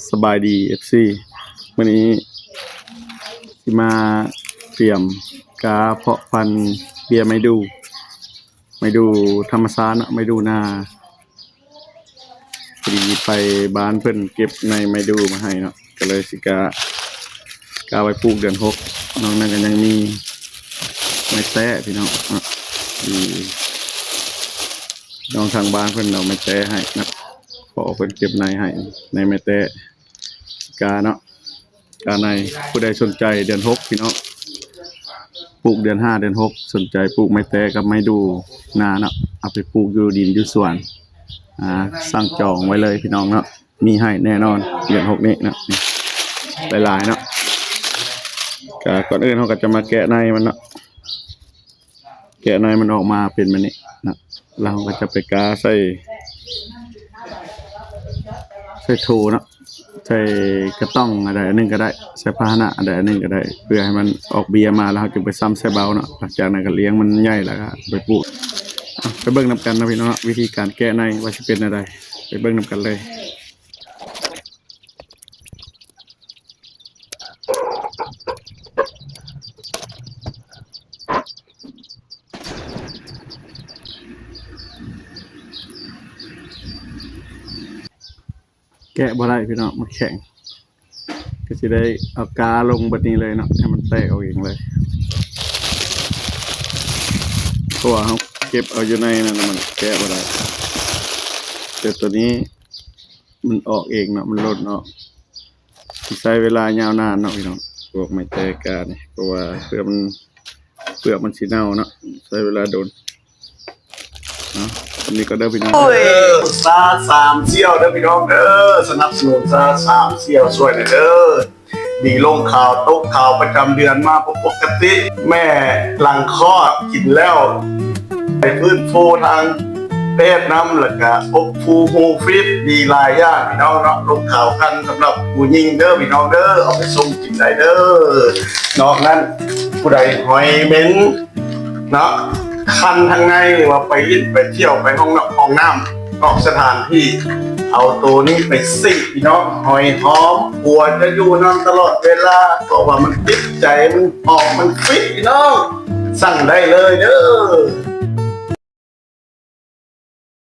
สบายดี FC วันนี้ที่มาเตรียมกาเพาะพันธุ์เบียร์ไม่ดูธรรมชาติไม่ดูนาพอดีไปบ้านเพิ่นเก็บในไม่ดูมาให้เนาะก็เลยสิกาไว้ปลูกเดือน6น้องนั่นก็ยังมีไม่แต้พี่น้องที่น้องทางบ้านเพิ่นเอาไม่แต้ให้นะพอเพิ่นเก็บในให้ในไม่แต้กาเนาะกาในผู้ใดสนใจเดือน6พี่น้องปลูกเดือน5เดือน6สนใจปลูกไม่แต้กับไม่ดูนาเนาะเอาไปปลูกอยู่ดินอยู่สวนสั่งจองไว้เลยพี่น้องเนาะมีให้แน่นอนเดือน6นี้เนาะหลายๆเนาะก่อนอื่นเขาก็จะมาแกะในมันเนาะแกะในมันออกมาเป็นแบบนี้นะเราก็จะไปกาใส่โถเนาะใส่กระต้องอะไรอันนึงก็ได้ใส่ภาชนะอะไรอันนึงก็ได้เพื่อให้มันออกเบียร์มาแล้วเราจึงไปซ้ำใส่เบาเนาะหลังจากนั้นก็เลี้ยงมันใหญ่แล้วก็ไปปลูกไปเบิ่งนำกันนะพี่น้องวิธีการแกะในว่าจะเป็นอะไรไปเบิ่งนำกันเลยแกะบ่ได้พี่น้องมันแข็งก็จะได้เอากาลงแบบนี้เลยเนาะให้มันแตกเอาเองเลยเพราะว่าเขาเก็บเอาอยู่ในนั่นมันแกะบ่ได้แต่ตัวนี้มันออกเองเนาะมันหล่นเนาะใช้เวลายาวนานเนาะพี่น้องพวกไม้แตกกาเนี่ยเพราะว่าเปลือกมันสีเน่าเนาะใช้เวลาโดนเนาะอันนี้ก็ได้พี่น้องซาสามเสี่ยวเด้อพี่น้องเด้อสนับสนุนซาสามเสี่ยวช่วยหน่อยเด้อดีลงข่าวตกข่าวประจำเดือนมาปกติแม่หลังคลอดกินแล้วไปฟื้นฟูทางเพศน้ำแล้วก็อบฟูฮูฟิตดีหลายอย่างพี่น้องเนาะลงข่าวกันสำหรับผู้หญิงเด้อพี่น้องเด้อเอาไปส่งกินได้เด้อนอกนั้นผู้ใดหอยเหม็นเนาะคันทางในว่าไปลิ้นไปเที่ยวไปห้องน้ำนอกสถานที่เอาตัวนี้ไปสิพี่น้องหอยหอมปวดจะอยู่นอนตลอดเวลาเพราะว่ามันติดใจมันออกมันฟิตพี่น้องสั่งได้เลยเด้อ